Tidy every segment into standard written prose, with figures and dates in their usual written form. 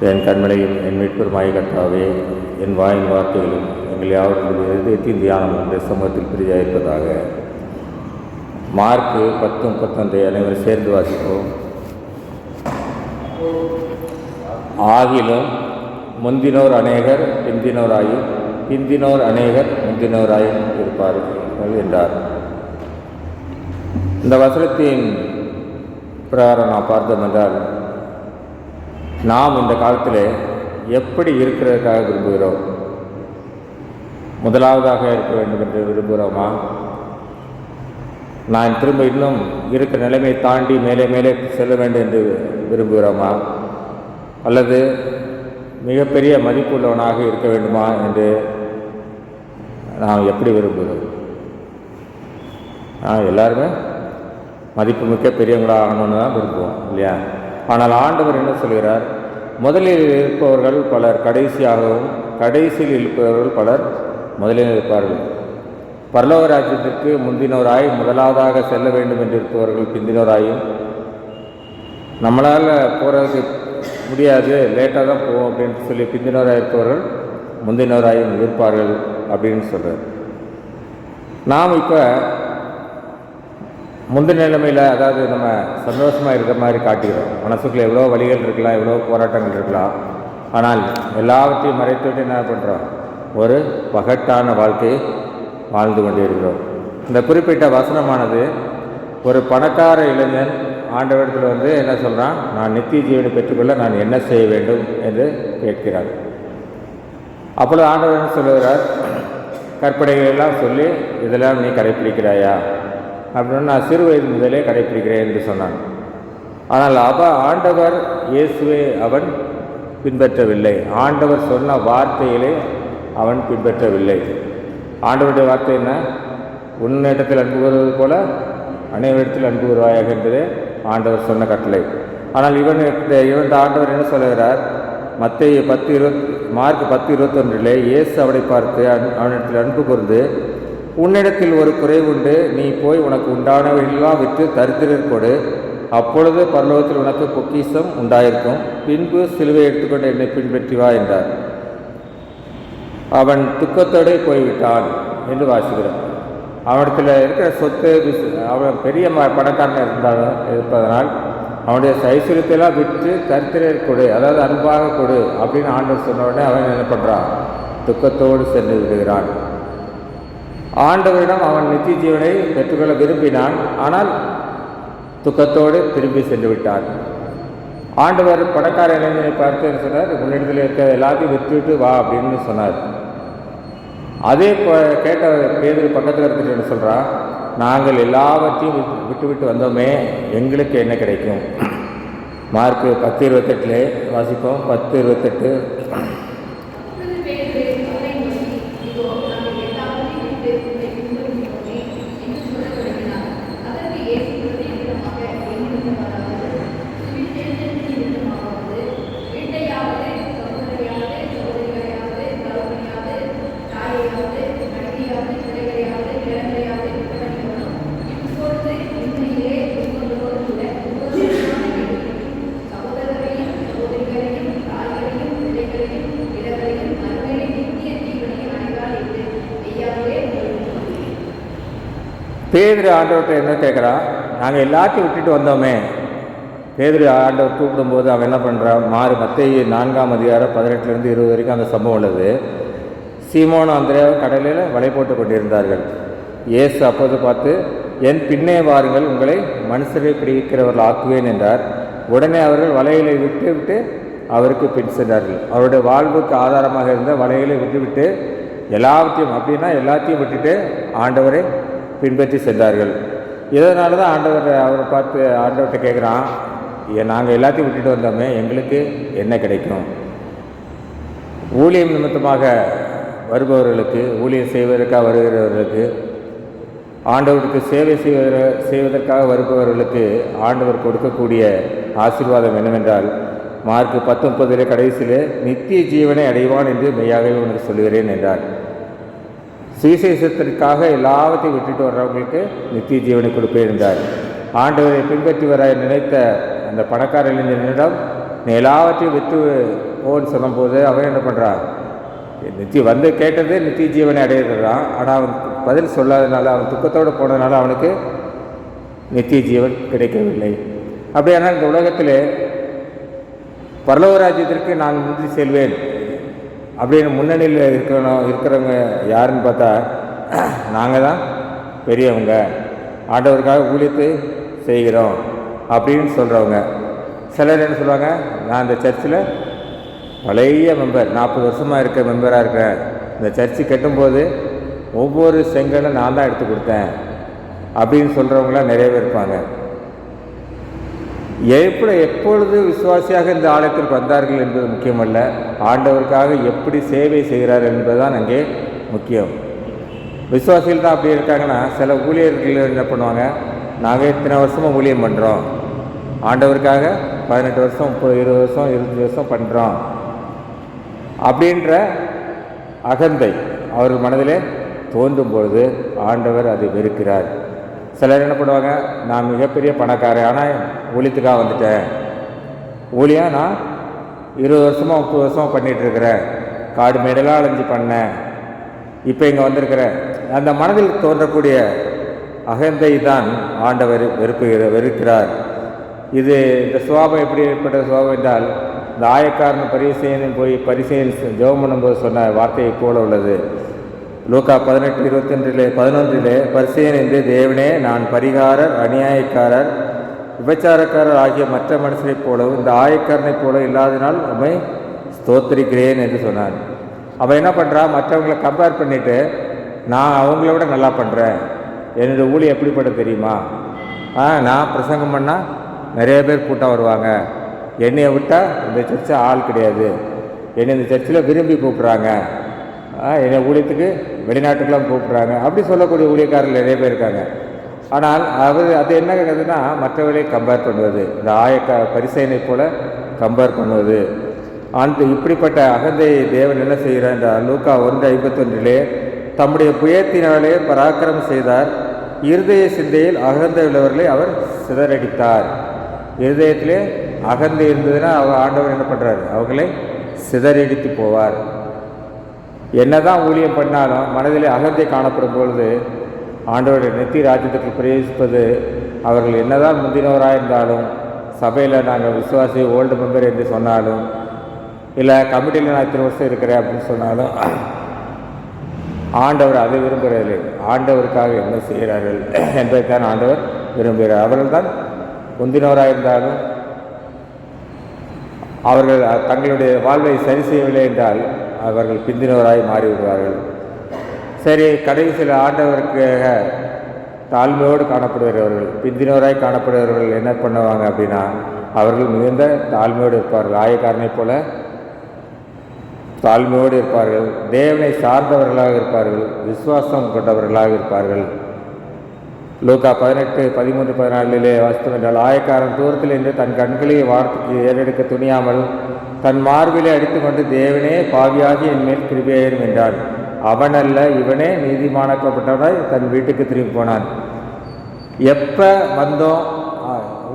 என் கண்மலையும் என் மீட்பெருமாய் கர்த்தாவே, என் வாயின் வார்த்தைகளும் எங்கள் யாவருடைய இதயத்தின் தியானம் என்ற சமூகத்தில் பிரியாயிருப்பதாக. மார்க்கு 10:31 அனைவரும் சேர்ந்து வாசிப்போம். ஆகிலும் முந்தினோர் அநேகர் பிந்தினோராயும், பிந்தினோர் அநேகர் முந்தினோராயும் இருப்பார்கள் என்றார். இந்த வசனத்தின் பிரகாரம் நான் பார்த்தோம் என்றால், நாம் இந்த காலத்தில் எப்படி இருக்கிறதுக்காக விரும்புகிறோம்? முதலாவதாக இருக்க வேண்டும் என்று விரும்புகிறோமா? நான் திரும்ப இன்னும் இருக்கிற நிலைமையை தாண்டி மேலே மேலே செல்ல வேண்டும் என்று விரும்புகிறோமா? அல்லது மிகப்பெரிய மதிப்புள்ளவனாக இருக்க வேண்டுமா என்று நாம் எப்படி விரும்புகிறோம்? எல்லாருமே மதிப்புமிக்க பெரியவங்களாக ஆகணும்னு தான் விரும்புவோம், இல்லையா? ஆனால் ஆண்டவர் என்ன சொல்கிறார்? முதலில் இருப்பவர்கள் பலர் கடைசியாகவும், கடைசியில் இருப்பவர்கள் பலர் முதலில் இருப்பார்கள். பரலோக ராஜ்யத்திற்கு முந்தினோராய் முதலாவதாக செல்ல வேண்டும் என்று இருப்பவர்கள் பிந்தினோராயும், நம்மளால் போகிறதுக்கு முடியாது, லேட்டாக தான் போவோம் அப்படின்னு சொல்லி பிந்தினோராக இருப்பவர்கள் முந்தினோராயும் இருப்பார்கள் அப்படின்னு சொல்கிறார். நாம் இப்போ முந்தின நிலைமையில், அதாவது நம்ம சந்தோஷமாக இருக்கிற மாதிரி காட்டுகிறோம். மனசுக்குள்ளே எவ்வளோ வழிகள் இருக்கலாம், எவ்வளோ போராட்டங்கள் இருக்கலாம். ஆனால் எல்லாவற்றையும் மறைத்துவிட்டு என்ன பண்ணுறோம்? ஒரு பகட்டான வாழ்க்கையை வாழ்ந்து கொண்டே இருக்கிறோம். இந்த குறிப்பிட்ட வசனமானது ஒரு பணக்கார இளைஞன் ஆண்டவரிடத்தில் என்ன சொல்கிறான்? நான் நித்திய ஜீவனை பெற்றுக்கொள்ள நான் என்ன செய்ய வேண்டும் என்று கேட்கிறார். அப்பொழுது ஆண்டவர் என்ன சொல்லுகிறார்? கற்பனைகளெல்லாம் சொல்லி இதெல்லாம் நீ கடைப்பிடிக்கிறாயா அப்படின்னு, நான் சிறு வயது முதலே கடைப்பிடிக்கிறேன் என்று சொன்னான். ஆனால் ஆண்டவர் இயேசுவை அவன் பின்பற்றவில்லை. ஆண்டவர் சொன்ன வார்த்தைகளை அவன் பின்பற்றவில்லை. ஆண்டவருடைய வார்த்தை என்ன? உன்னிடத்தில் அன்பு கூறுவது போல அனைவரிடத்தில் அன்பு கூறுவாயாக என்பதே ஆண்டவர் சொன்ன கட்டளை. ஆனால் இவன் ஆண்டவர் என்ன சொல்லுகிறார்? மத்தேயு 10:20, மார்க் 10:21 இயேசு அவனை பார்த்து அவனிடத்தில் அன்பு கூர்ந்து, உன்னிடத்தில் ஒரு குறைவுண்டு, நீ போய் உனக்கு உண்டானவையெல்லாம் விற்று தரித்திரர் கொடு, அப்பொழுது பரலோகத்தில் உனக்கு பொக்கிஷம் உண்டாயிருக்கும், பின்பு சிலுவை எடுத்துக்கொண்டு என்னை பின்பற்றி வா என்றார். அவன் துக்கத்தோடு போய்விட்டான் என்று வாசிக்கிறான். அவனிடத்தில் இருக்கிற சொத்து, அவன் பெரிய பணக்காரன் இருப்பதனால் அவனுடைய ஐஸ்வர்யத்தையெல்லாம் விற்று தரித்திரர் கொடு, அதாவது அன்பாக கொடு அப்படின்னு ஆண்டவர் சொன்ன உடனே அவன் என்ன பண்ணுறான்? துக்கத்தோடு சென்று விடுகிறான். ஆண்டவரிடம் அவன் நித்திய ஜீவனை பெற்றுக்கொள்ள விரும்பினான். ஆனால் துக்கத்தோடு திரும்பி சென்று விட்டான். ஆண்டவர் பணக்கார இளைஞனை பார்த்து சொன்னார், உன்னிடத்தில் இருக்க எல்லாத்தையும் விற்றுவிட்டு வா அப்படின்னு சொன்னார். அதே கேட்ட பேதுரு பக்கத்தில் இருந்துட்டு என்ன சொல்கிறான்? நாங்கள் எல்லாவற்றையும் விட்டு வந்தோமே, எங்களுக்கு என்ன கிடைக்கும்? மார்க் 10:28 வாசிப்போம். 10:28 பேதுரு ஆண்டவர்கிட்ட என்ன கேட்குறான்? நாங்கள் எல்லாத்தையும் விட்டுட்டு வந்தோமே. பேதுரு ஆண்டவர் கூப்பிடும்போது அவன் என்ன பண்ணுறான்? மத்தேயு 4:18-20 வரைக்கும் அந்த சம்பவம் உள்ளது. சீமோனும் அந்திரேயாவும் கடலில் வலை போட்டு கொண்டிருந்தார்கள். இயேசு அப்போது பார்த்து, என் பின்னே வாருங்கள், உங்களை மனுஷரை பிடிக்கிறவர்கள் ஆக்குவேன் என்றார். உடனே அவர்கள் வலைகளை விட்டு அவருக்கு பின் சென்றார்கள். அவருடைய வாழ்வுக்கு ஆதாரமாக இருந்த வலைகளை விட்டுவிட்டு எல்லாத்தையும் விட்டுட்டு ஆண்டவரை பின்பற்றி சென்றார்கள். இதனால தான் அவரை பார்த்து ஆண்டவர்கிட்ட கேட்குறான், நாங்கள் எல்லாத்தையும் விட்டுட்டு வந்தோமே, எங்களுக்கு என்ன கிடைக்கும்? ஊழியம் நிமித்தமாக வருபவர்களுக்கு, ஊழியம் செய்வதற்காக வருகிறவர்களுக்கு, ஆண்டவருக்கு சேவை செய்வதற்காக வருபவர்களுக்கு ஆண்டவர் கொடுக்கக்கூடிய ஆசீர்வாதம் என்னவென்றால், மார்க் 19 கடைசியிலே நித்திய ஜீவனை அடைவான் என்று மெய்யாகவே உனக்கு சொல்லுகிறேன் என்றார். சுவிசேஷத்திற்காக எல்லாவற்றையும் விட்டுட்டு வர்றவங்களுக்கு நித்திய ஜீவனை கொடுப்பேன் என்றார். ஆண்டவரை பின்பற்றி வர நினைத்த அந்த பணக்கார இளைஞனிடம், நீ எல்லாவற்றையும் விற்று போன்னு சொல்லும்போது அவன் என்ன பண்ணுறான், வந்து கேட்டது நித்திய ஜீவனை அடையிறான். ஆனால் அவன் பதில் சொல்லாதனால, அவன் துக்கத்தோடு போனதுனால அவனுக்கு நித்திய ஜீவன் கிடைக்கவில்லை. அப்படியானால் இந்த உலகத்தில் பரலோக ராஜ்யத்திற்கு நான் முந்தி செல்வேன் அப்படின்னு முன்னணியில் இருக்கிறவங்க யாருன்னு பார்த்தா நாங்கள் தான் பெரியவங்க, ஆண்டவருக்காக ஊழியத்தை செய்கிறோம் அப்படின்னு சொல்கிறவங்க. சிலர் என்ன சொல்லுவாங்க, நான் இந்த சர்ச்சில் பழைய மெம்பர், 40 வருஷமாக இருக்க மெம்பராக இருக்கிறேன், இந்த சர்ச்சு கட்டும்போது ஒவ்வொரு செங்கலும் நான் தான் எடுத்து கொடுத்தேன் அப்படின்னு சொல்கிறவங்களாம் நிறைய பேர் இருப்பாங்க. எப்பொழுது விசுவாசியாக இந்த ஆலயத்திற்கு வந்தார்கள் என்பது முக்கியமல்ல, ஆண்டவருக்காக எப்படி சேவை செய்கிறார்கள் என்பதுதான் அங்கே முக்கியம். விசுவாசிகள் தான் அப்படி இருக்காங்கன்னா, சில ஊழியர்கள் என்ன பண்ணுவாங்க, நாங்கள் இத்தனை வருஷமாக ஊழியம் பண்ணுறோம், ஆண்டவருக்காக 18 வருஷம் 20 வருஷம் 20 வருஷம் பண்ணுறோம் அப்படின்ற அகந்தை அவர்கள் மனதிலே தோன்றும் பொழுது ஆண்டவர் அதை வெறுக்கிறார். சிலர் என்ன பண்ணுவாங்க, நான் மிகப்பெரிய பணக்காரன், ஆனால் ஊழியத்துக்காக வந்துட்டேன், ஊழியம் நான் 20 வருஷமாக 30 வருஷமாக பண்ணிகிட்ருக்கிறேன், காடு மேடெல்லாம் அலைஞ்சு பண்ணேன், இப்போ இங்கே வந்திருக்கிறேன். அந்த மனதில் தோன்றக்கூடிய அகந்தை தான் ஆண்டவர் வெறுக்கிறார். இந்த சுவாபம் எப்படி ஏற்பட்ட சுவாபம் என்றால், இந்த ஆயக்காரன் பரிசேயன் போய் பரிசேயன் ஜெபம் பண்ணும்போது சொன்ன வார்த்தையை போல உள்ளது. லூக்கா 18:11 பரிசேயன் என்று, தேவனே, நான் பரிகாரர், அநியாயக்காரர், விபச்சாரக்காரர் ஆகிய மற்ற மனுஷரைப் போலவும் இந்த ஆயக்காரனைப் போல இல்லாதனால் உம்மை ஸ்தோத்திரிக்கிறேன் என்று சொன்னான். அவன் என்ன பண்ணுறான், மற்றவங்களை கம்பேர் பண்ணிவிட்டு நான் அவங்கள விட நல்லா பண்ணுறேன், என்னோடய ஊழியம் எப்படிப்பட்ட தெரியுமா, நான் பிரசங்கம் பண்ணால் நிறைய பேர் கூட்டம் வருவாங்க, என்னையை விட்டால் இந்த சர்ச்சை ஆள் கிடையாது, என்னை இந்த சர்ச்சில் விரும்பி கூப்பிட்றாங்க, என்னை ஊழியத்துக்கு வெளிநாட்டுக்கெல்லாம் கூப்பிட்றாங்க, அப்படி சொல்லக்கூடிய ஊழியக்காரர்கள் நிறைய பேர் இருக்காங்க. ஆனால் அது என்ன கருதுன்னா, மற்றவர்களை கம்பேர் பண்ணுவது, இந்த பரிசேயனை போல கம்பேர் பண்ணுவது. இப்படிப்பட்ட அகந்தை தேவன் என்ன செய்கிறார் என்றால், லூக்கா 1:51 தம்முடைய புயத்தினாலே பராக்கிரமம் செய்தார், இருதய சிந்தையில் அகந்தை உள்ளவர்களை அவர் சிதறடித்தார். இருதயத்திலே அகந்தை இருந்ததுன்னா ஆண்டவர் என்ன பண்ணுறாரு, அவர்களை சிதறடித்து போவார். என்னதான் ஊழியம் பண்ணாலும் மனதிலே அகந்தை காணப்படும் பொழுது ஆண்டவருடைய நித்திய ராஜ்யத்திற்கு பிரவேசிப்பது, அவர்கள் என்னதான் முந்தினவராக இருந்தாலும், சபையில் நாங்கள் விசுவாசி ஓல்டு மெம்பர் என்று சொன்னாலும், இல்லை கமிட்டியில் நான் இத்தனை வருஷம் இருக்கிறேன் அப்படின்னு சொன்னாலும், ஆண்டவர் அதை விரும்புகிறார்கள். ஆண்டவருக்காக என்ன செய்கிறார்கள் என்பதைத்தான் ஆண்டவர் விரும்புகிறார். அவர்கள் தான் முந்தினவராக இருந்தாலும் அவர்கள் தங்களுடைய வாழ்வை சரி செய்யவில்லை என்றால் அவர்கள் பிந்தினவராய் மாறிவிடுவார்கள். சரி, கடைசியில் ஆண்டவருக்காக தாழ்மையோடு காணப்படுகிறவர்கள், பிந்தினவராய் காணப்படுகிறவர்கள் என்ன பண்ணுவாங்க அப்படின்னா, அவர்கள் மிகுந்த தாழ்மையோடு இருப்பார்கள், ஆயக்காரனை போல தாழ்மையோடு இருப்பார்கள், தேவனை சார்ந்தவர்களாக இருப்பார்கள், விசுவாசம் கொண்டவர்களாக இருப்பார்கள். லூக்கா 18:13-14 வாசித்தோம் என்றால், ஆயக்காரன் தூரத்தில் என்று தன் கண்களை வார்த்தைக்கு ஏறெடுக்க துணியாமல் தன் மார்பிலே அடித்து கொண்டு, தேவனே, பாவியாகி என் மேல் கிருபையாயிரும் என்றான். அவனல்ல, இவனே நீதிமானாக்கப்பட்டவனாய் தன் வீட்டுக்கு திரும்பி போனான். எப்போ வந்தோம்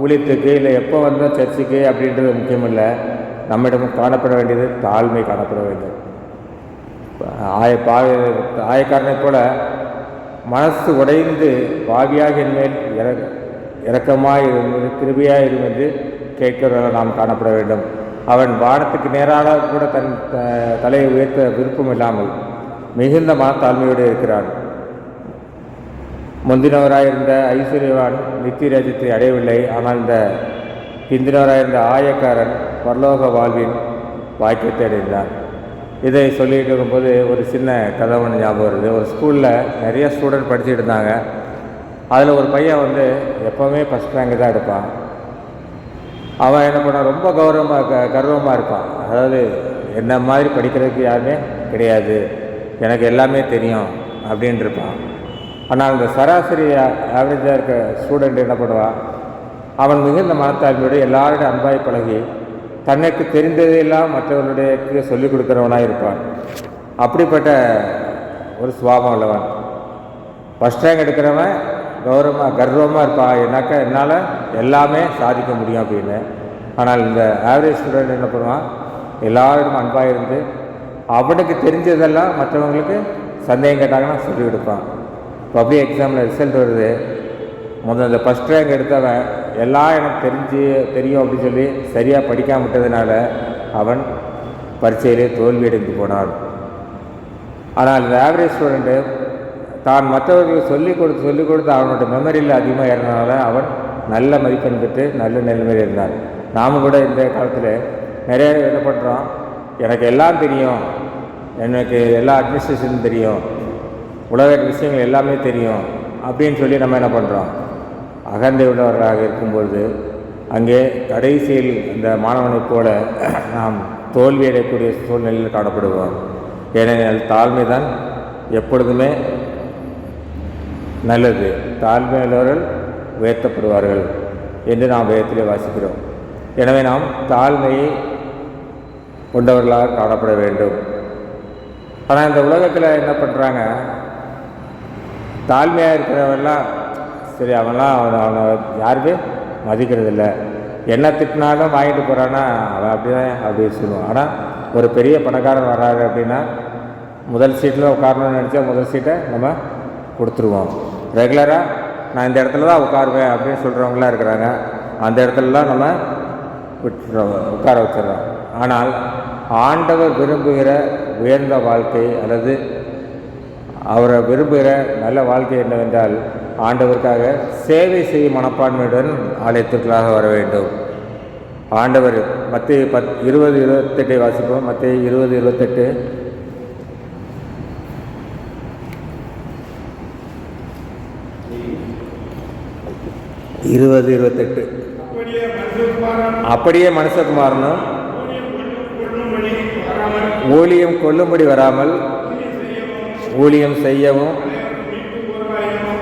ஊழியத்துக்கு, இல்லை எப்போ வந்தோம் சர்ச்சுக்கு அப்படின்றது முக்கியமில்லை, நம்மிடம் காணப்பட வேண்டியது தாழ்மை காணப்பட வேண்டும். ஆயக்காரனை போல மனசு உடைந்து பாவியாக என்மேல் இரக்கமாய் கிருபையாயிரும் என்று கேட்கிறவர்கள நாம் காணப்பட வேண்டும். அவன் வானத்துக்கு நேராக கூட தன் தலையை உயர்த்த விருப்பம் இல்லாமல் மிகுந்த மனத்தாழ்மையோடு இருக்கிறான். முந்தினவராயிருந்த ஐஸ்வர்யவான் நித்திய ராஜ்யத்தை அடையவில்லை. ஆனால் இந்த பிந்தினவராயிருந்த ஆயக்காரன் பரலோக வாழ்வின் வாக்கியத்தை அடைந்தான். இதை சொல்லிகிட்டு இருக்கும்போது ஒரு சின்ன கதை ஒன்று ஞாபகம் வருது. ஒரு ஸ்கூலில் நிறைய ஸ்டூடெண்ட் படிச்சுட்டு இருந்தாங்க. அதில் ஒரு பையன் எப்போவுமே ஃபஸ்ட் ரேங்க் தான் எடுப்பான். அவன் என்ன பண்ணான், ரொம்ப கர்வமாக இருப்பான். அதாவது என்ன மாதிரி படிக்கிறதுக்கு யாருமே கிடையாது, எனக்கு எல்லாமே தெரியும் அப்படின்னு இருப்பான். ஆனால் இந்த சராசரி ஆவரேஜாக இருக்க ஸ்டூடெண்ட் என்ன பண்ணுவான், அவன் மிகுந்த மனத்தாழ்மையோடு எல்லாரோட அன்பாய் பழகி தனக்கு தெரிந்ததையெல்லாம் மற்றவர்களுடைய சொல்லிக் கொடுக்குறவனாக இருப்பான். அப்படிப்பட்ட ஒரு சுபாவம் உள்ளவன். ஃபஸ்ட் ரேங்க் எடுக்கிறவன் கர்வமாக இருப்பான், என்னால் எல்லாமே சாதிக்க முடியும் அப்படின்னு. ஆனால் இந்த ஆவரேஜ் ஸ்டூடெண்ட் என்ன பண்ணுவான், எல்லாரிடம் அன்பாக இருந்து அவனுக்கு தெரிஞ்சதெல்லாம் மற்றவங்களுக்கு சந்தேகம் கேட்டாங்கன்னா சொல்லி கொடுப்பான். பப்ளிக் எக்ஸாமில் ரிசல்ட் வருது, முதல்ல இந்த ஃபஸ்ட் ரேங்க் எடுத்தவன் எல்லாம் எனக்கு தெரியும் அப்படின்னு சொல்லி சரியாக படிக்காம விட்டதுனால அவன் பரீட்சையிலே தோல்வி அடைந்து போனான். ஆனால் இந்த ஆவரேஜ் ஸ்டூடெண்ட்டு தான் மற்றவர்களுக்கு சொல்லிக் கொடுத்து அவனோட மெமரியில் அதிகமாக ஏறினால அவன் நல்ல மதிப்பெண் பெற்று நல்ல நிலைமையில் இருந்தான். நாம் கூட இந்த காலத்தில் நிறைய என்ன பண்ணுறோம், எனக்கு எல்லாம் தெரியும், எனக்கு எல்லா அட்மினிஸ்ட்ரேஷனும் தெரியும், உலக விஷயங்கள் எல்லாமே தெரியும் அப்படின்னு சொல்லி நம்ம என்ன பண்ணுறோம், அகந்தை உள்ளவர்களாக இருக்கும்பொழுது அங்கே கடைசியில் இந்த மாணவனைப் போல நாம் தோல்வியடையக்கூடிய சூழ்நிலையில் காணப்படுவோம். ஏனெனில் தாழ்மை தான் எப்பொழுதுமே நல்லது, தாழ்மையுள்ளவர்கள் உயர்த்தப்படுவார்கள் என்று நாம் வேதத்திலே வாசிக்கிறோம். எனவே நாம் தாழ்மையை கொண்டவர்களாக காணப்பட வேண்டும். ஆனால் இந்த உலகத்தில் என்ன பண்ணுறாங்க, தாழ்மையாக இருக்கிறவெல்லாம் சரி அவன்லாம் அவனை யாருமே மதிக்கிறது இல்லை, என்ன திட்டினாலும் வாங்கிட்டு போகிறான்னா அவன் அப்படி சொல்லுவான். ஆனால் ஒரு பெரிய பணக்காரன் வராரு அப்படின்னா முதல் சீட்டில் உட்காரணும்னு நினச்சா முதல் சீட்டை நம்ம கொடுத்துருவோம். ரெகுலராக நான் இந்த இடத்துல தான் உட்காருவேன் அப்படின்னு சொல்கிறவங்களாம் இருக்கிறாங்க, அந்த இடத்துலலாம் நம்ம உட்கார வச்சிடறோம். ஆனால் ஆண்டவர் விரும்புகிற உயர்ந்த வாழ்க்கை அல்லது அவரை விரும்புகிற நல்ல வாழ்க்கை என்னவென்றால் ஆண்டவருக்காக சேவை செய்யும் மனப்பான்மையுடன் ஆலயத்திற்குள்ளாக வர வேண்டும். ஆண்டவர் மத்தேயு 20:28 வாசிப்போம். மத்தேயு 20:28. அப்படியே மனுஷகுமாரனும் ஊழியம் கொள்ளும்படி வராமல் ஊழியம் செய்யவும்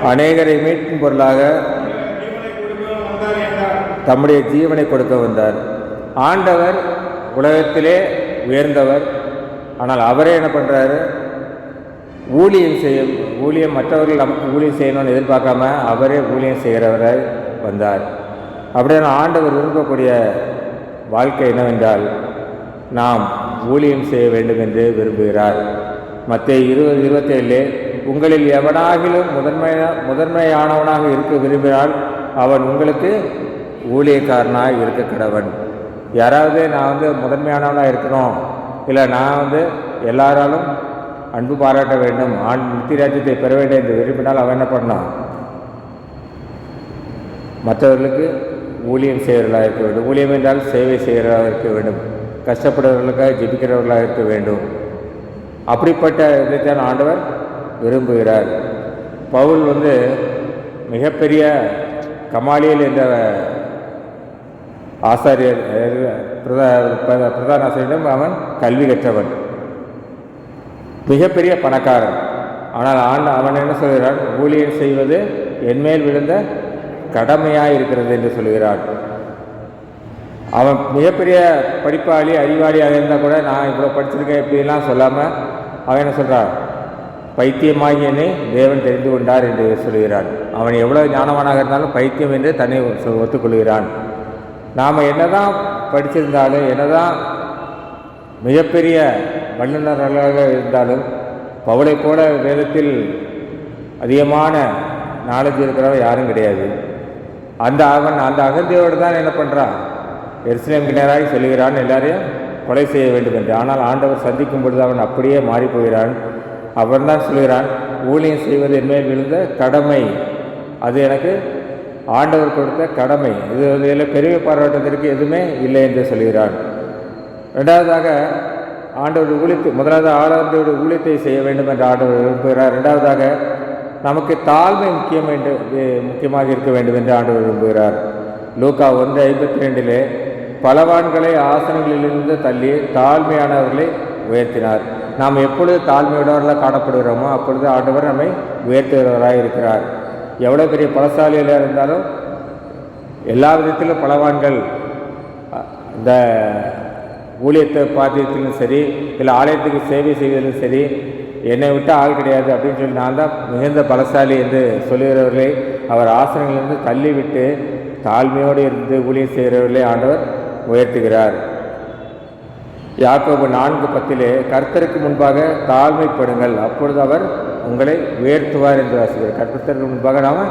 அநேகரை மீட்கும் பொருளாக தம்முடைய ஜீவனை கொடுக்க வந்தார். ஆண்டவர் உலகத்திலே உயர்ந்தவர், ஆனால் அவரே என்ன பண்ணுறாரு, ஊழியம் மற்றவர்கள் நமக்கு ஊழியம் செய்யணும்னு எதிர்பார்க்காம அவரே ஊழியம் செய்கிறவராய் வந்தார். அப்படியான ஆண்டவர் விரும்பக்கூடிய வாழ்க்கை என்னவென்றால் நாம் ஊழியம் செய்ய வேண்டும் என்று விரும்புகிறார். மத்தேயு 20:27 உங்களில் எவனாகிலும் முதன்மையானவனாக இருக்க விரும்பினால் அவன் உங்களுக்கு ஊழியக்காரனாக இருக்க கடவன். யாராவது நான் முதன்மையானவனாக இருக்கணும், இல்லை நான் எல்லாராலும் அன்பு பாராட்ட வேண்டும், நித்திய ராஜ்யத்தை பெற வேண்டும் என்று விரும்பினால் அவன் என்ன பண்ணான், மற்றவர்களுக்கு ஊழியம் செய்கிறவர்களாக இருக்க வேண்டும். ஊழியம் என்றால் சேவை செய்கிறவர்களாக இருக்க வேண்டும், கஷ்டப்படுறவர்களுக்காக ஜெபிக்கிறவர்களாக இருக்க வேண்டும். அப்படிப்பட்ட இதைத்தான் ஆண்டவர் விரும்புகிறார். பவுல் மிகப்பெரிய கமாலியல் என்ற ஆசாரியர் பிரதான ஆசிரியரிடம் அவன் கல்வி கற்றவன், மிகப்பெரிய பணக்காரன். ஆனால் அவன் என்ன சொல்கிறான், ஊழியம் செய்வது என்மேல் விழுந்த கடமையாக இருக்கிறது என்று சொல்கிறான். அவன் மிகப்பெரிய படிப்பாளி அறிவாளியாக இருந்தால் கூட நான் இவ்வளோ படிச்சிருக்கேன் இப்படிலாம் சொல்லாமல் அவன் என்ன சொல்கிறான், பைத்தியமாகி என்னை தேவன் தெரிந்து கொண்டார் என்று சொல்கிறான். அவன் எவ்வளோ ஞானவானாக இருந்தாலும் பைத்தியம் என்று தன்னை ஒத்துக்கொள்கிறான். நாம் என்னதான் படிச்சிருந்தாலும் என்னதான் மிகப்பெரிய வல்லுநர்களாக இருந்தாலும் பவுலை போல வேதத்தில் அதிகமான நாலேஜ் இருக்கிறவன் யாரும் கிடையாது. அந்த அகந்தையோடு தான் என்ன பண்ணுறான், எருசலேமுக்கு நேராக சொல்லுகிறான், எல்லாரையும் கொலை செய்ய வேண்டும் என்று. ஆனால் ஆண்டவர் சந்திக்கும் பொழுது அவன் அப்படியே மாறி போகிறான். அவன் தான் சொல்கிறான், ஊழியம் செய்வது என்மேல் விழுந்த கடமை, அது எனக்கு ஆண்டவர் கொடுத்த கடமை, இதில் பெரிய பாராட்டத்திற்கு எதுவுமே இல்லை என்று சொல்கிறான். ரெண்டாவதாக முதலாவது ஆண்டவருடைய ஊழியத்தை செய்ய வேண்டும் என்று ஆண்டவர் விரும்புகிறார். ரெண்டாவதாக நமக்கு தாழ்மை முக்கியமாக இருக்க வேண்டும் என்று ஆண்டவர் விரும்புகிறார். லூக்கா 1:52 பலவான்களை ஆசனங்களிலிருந்து தள்ளி தாழ்மையானவர்களை உயர்த்தினார். நாம் எப்பொழுது தாழ்மையுடையவர்களாக காணப்படுகிறோமோ அப்பொழுது ஆண்டவர் நம்மை உயர்த்துகிறவராக இருக்கிறார். எவ்வளோ பெரிய பலசாலியாக இருந்தாலும் எல்லா விதத்திலும் பலவான்கள் இந்த ஊழியத்தை பாத்தியத்திலும் சரி, இல்லை ஆலயத்துக்கு சேவை செய்வதிலும் சரி, என்னை விட்டு ஆள் கிடையாது அப்படின்னு சொல்லி நான் தான் மிகுந்த பலசாலி என்று சொல்லுகிறவர்களை அவர் ஆசனங்களிலிருந்து தள்ளிவிட்டு தாழ்மையோடு இருந்து ஊழியம் செய்கிறவர்களை ஆண்டவர் உயர்த்துகிறார். யாக்கோபு 4:10 கர்த்தருக்கு முன்பாக தாழ்மைப்படுங்கள், அப்பொழுது அவர் உங்களை உயர்த்துவார் என்று வாசிக்கிறார். கர்த்தருக்கு முன்பாக நாம்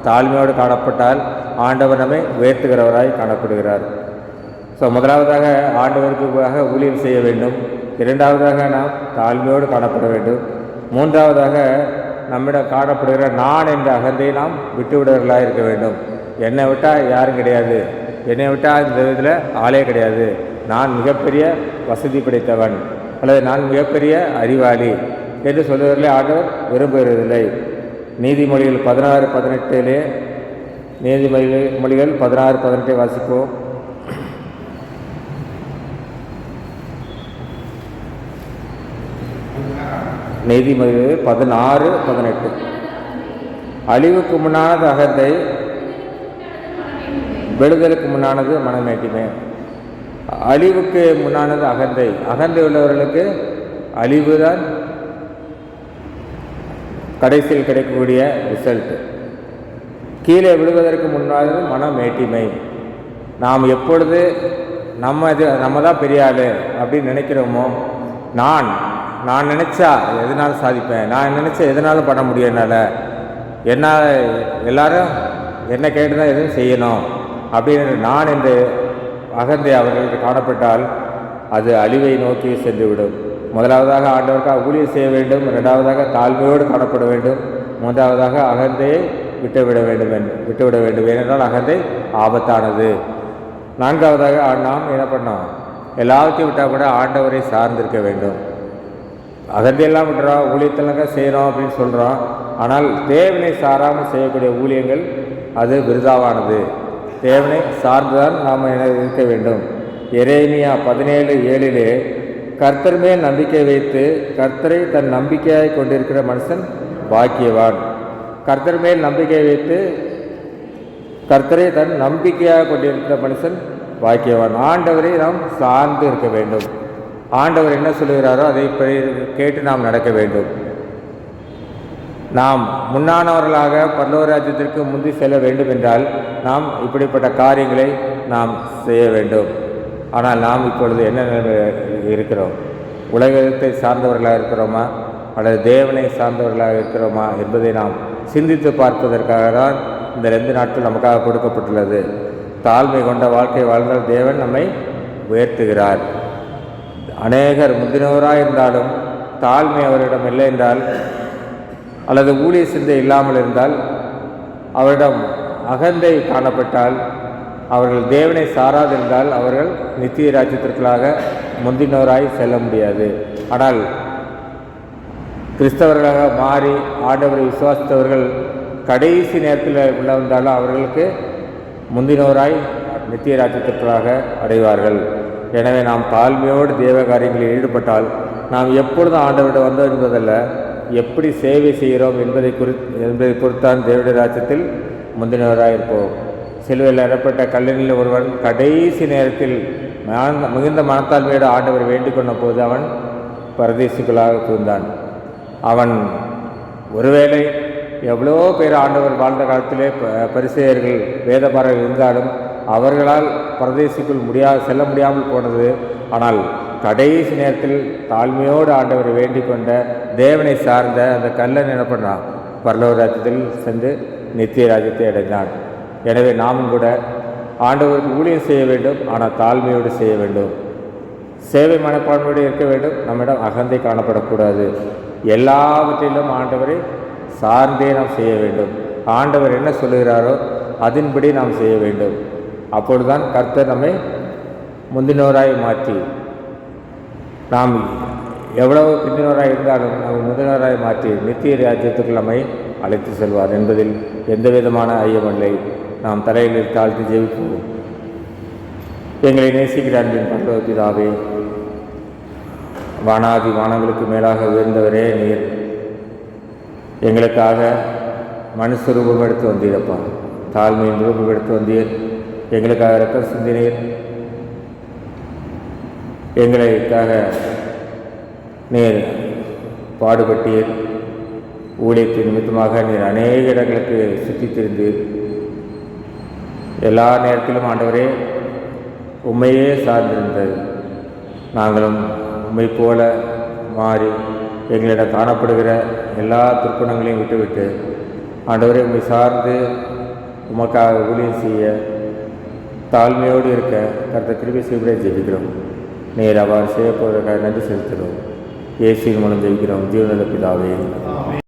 தாழ்மையோடு காணப்பட்டால் ஆண்டவர் நம்மை உயர்த்துகிறவராய் காணப்படுகிறார். ஸோ முதலாவதாக ஆண்டவருக்காக ஊழியம் செய்ய வேண்டும். இரண்டாவதாக நாம் தாழ்மையோடு காணப்பட வேண்டும். மூன்றாவதாக நம்மிடம் காணப்படுகிற நான் என்ற அகந்தை நாம் விட்டுவிடுவர்களாக இருக்க வேண்டும். என்னை விட்டால் யாரும் கிடையாது, என்னை விட்டால் இந்த இதில் ஆளே கிடையாது, நான் மிகப்பெரிய வசதி படைத்தவன் அல்லது நான் மிகப்பெரிய அறிவாளி என்று சொல்லுவதிலே ஆண்டவர் விரும்புகிறதில்லை. நீதிமொழிகள் 16:18 நீதிமொழிகள் 16:18 வாசிப்போம். நீதிமொழிகள் 16:18 அழிவுக்கு முன்னானது அகந்தை, விடுதலுக்கு முன்னானது மனமேட்டிமை. அழிவுக்கு முன்னானது அகந்தை. அகந்தை உள்ளவர்களுக்கு அழிவு தான் கடைசியில் கிடைக்கக்கூடிய ரிசல்ட். கீழே விழுவதற்கு முன்னானது மனமேட்டிமை. நாம் எப்பொழுது நம்ம தான் பெரிய ஆள் அப்படின்னு நினைக்கிறோமோ, நான் நினச்சா எதனாலும் சாதிப்பேன், நான் நினச்சா எதனாலும் பண்ண முடியும், என்னால் எல்லாரும் என்ன கேட்டு தான் எதுவும் செய்யணும் அப்படின்னு நான் என்று அகந்தை அவர்களுக்கு காணப்பட்டால் அது அழிவை நோக்கி சென்றுவிடும். முதலாவதாக ஆண்டவருக்காக ஊழியம் செய்ய வேண்டும். இரண்டாவதாக தாழ்மையோடு காணப்பட வேண்டும். மூன்றாவதாக அகந்தையை விட்டுவிட வேண்டும். ஏனென்றால் அகந்தை ஆபத்தானது. நான்காவதாக நாம் என்ன பண்ணோம், எல்லாத்தையும் விட்டால் கூட ஆண்டவரை சார்ந்திருக்க வேண்டும். அகந்தையெல்லாம் விட்டுறோம், ஊழியத்தெல்லாம் செய்கிறோம் அப்படின்னு சொல்கிறோம். ஆனால் தேவனை சாராமல் செய்யக்கூடிய ஊழியங்கள் அது விருதாவானது. தேவனை சார்ந்துதான் நாம் இருக்க வேண்டும். எரேமியா 17:7 கர்த்தர் மேல் நம்பிக்கை வைத்து கர்த்தரை தன் நம்பிக்கையாக கொண்டிருக்கிற மனுஷன் பாக்கியவான். கர்த்தர் மேல் நம்பிக்கை வைத்து கர்த்தரை தன் நம்பிக்கையாக கொண்டிருக்கிற மனுஷன் பாக்கியவான். ஆண்டவரை நாம் சார்ந்து இருக்க வேண்டும். ஆண்டவர் என்ன சொல்லுகிறாரோ அதை கேட்டு நாம் நடக்க வேண்டும். நாம் முன்னானவர்களாக பரலோக ராஜ்யத்திற்கு முந்தி செல்ல வேண்டும் என்றால் நாம் இப்படிப்பட்ட காரியங்களை நாம் செய்ய வேண்டும். ஆனால் நாம் இப்பொழுது என்ன இருக்கிறோம்? உலகத்தை சார்ந்தவர்களாக இருக்கிறோமா அல்லது தேவனை சார்ந்தவர்களாக இருக்கிறோமா என்பதை நாம் சிந்தித்து பார்ப்பதற்காக தான் இந்த 2 நாட்கள் நமக்காக கொடுக்கப்பட்டுள்ளது. தாழ்மை கொண்ட வாழ்க்கை வாழ்ந்தால் தேவன் நம்மை உயர்த்துகிறார். அநேகர் முந்தினவராக இருந்தாலும் தாழ்மை அவரிடம் இல்லை என்றால் அல்லது ஊழிய சிந்தை இல்லாமல் இருந்தால், அவரிடம் அகந்தை காணப்பட்டால், அவர்கள் தேவனை சாராதிருந்தால் அவர்கள் நித்திய ராஜ்யத்திற்குள்ளாக முந்தினவராய் செல்ல முடியாது. ஆனால் கிறிஸ்தவர்களாக மாறி ஆண்டவரை விசுவாசித்தவர்கள் கடைசி நேரத்தில் உள்ள வந்தாலும் அவர்களுக்கு முந்தினவராய் நித்திய ராஜ்யத்திற்குள்ளாக அடைவார்கள். எனவே நாம் தாழ்மையோடு தேவ காரியங்களில் ஈடுபட்டால் நாம் எப்பொழுதும் ஆண்டவரிடம் வந்தோம் என்பதல்ல, எப்படி சேவை செய்கிறோம் என்பதை பொறுத்தான் தேவனுடைய ராஜ்யத்தில் முந்தினவராக இருப்போம். சிலுவையில் அறப்பட்ட கல்லணியில் ஒருவன் கடைசி நேரத்தில் மிகுந்த மனத்தாழ்மையோடு ஆண்டவர் வேண்டிக் கொண்ட போது அவன் பரதேசிகளாக புகுந்தான். அவன் ஒருவேளை எவ்வளோ பேர் ஆண்டவர் வாழ்ந்த காலத்திலே பரிசேயர்கள் வேதபாரர்கள் இருந்தாலும் அவர்களால் பரதேசிக்குள் செல்ல முடியாமல் போனது. ஆனால் கடைசி நேரத்தில் தாழ்மையோடு ஆண்டவரை வேண்டிக் கொண்ட தேவனை சார்ந்த அந்த கல்லன் என்ன பண்ணான், பரலோக ராஜ்யத்தில் சென்று நித்திய ராஜ்யத்தை அடைந்தான். எனவே நாமும் கூட ஆண்டவருக்கு ஊழியம் செய்ய வேண்டும், ஆனால் தாழ்மையோடு செய்ய வேண்டும். சேவை மனப்பான்மையோடு இருக்க வேண்டும். நம்மிடம் அகந்தை காணப்படக்கூடாது. எல்லாவற்றிலும் ஆண்டவரை சார்ந்தே நாம் செய்ய வேண்டும். ஆண்டவர் என்ன சொல்லுகிறாரோ அதன்படி நாம் செய்ய வேண்டும். அப்பொழுதுதான் கர்த்தர் நம்மை முந்தினோராய் மாற்றி, நாம் எவ்வளவு பிந்தினோராக இருந்தாலும் நம்ம முந்தினோராய் மாற்றி நித்திய ராஜ்யத்துக்குள் நம்மை அழைத்து செல்வார் என்பதில் எந்த விதமான ஐயமில்லை. நாம் தலையில் தாழ்த்தி ஜெபிப்போம். எங்களை நேசிக்கிற அன்பின் பரலோக பிதாவே, வானாதி வானங்களுக்கு மேலாக உயர்ந்தவரே, நீர் எங்களுக்காக மனுஷ ரூபம் எடுத்து வந்தீரப்பா. தாழ்மையின் ரூபம் எடுத்து வந்தீர். எங்களுக்காக ரத்தம் சிந்தினீர். எங்களுக்காக நீர் பாடுபட்டீர். ஊழியத்தின் நிமித்தமாக நீர் அநேக இடங்களுக்கு சுற்றி திரிந்தீர். எல்லா நேரத்திலும் ஆண்டவரே உண்மையே சார்ந்திருந்தது. நாங்களும் உம்மை போல மாறி எங்களிடம் காணப்படுகிற எல்லா துர்க்குணங்களையும் விட்டுவிட்டு ஆண்டவரை உம்மை சார்ந்து உமக்காக ஊழியம் செய்ய தாழ்மையோடு இருக்க கர்த்தர் கிருபை செய்வதை ஜெபிக்கிறோம். நீர் அவ்வாறு செய்ய போவதற்காக நன்றி செலுத்துகிறோம். இயேசுவின் மூலம் ஜெபிக்கிறோம் ஜீவனுள்ள பிதாவே.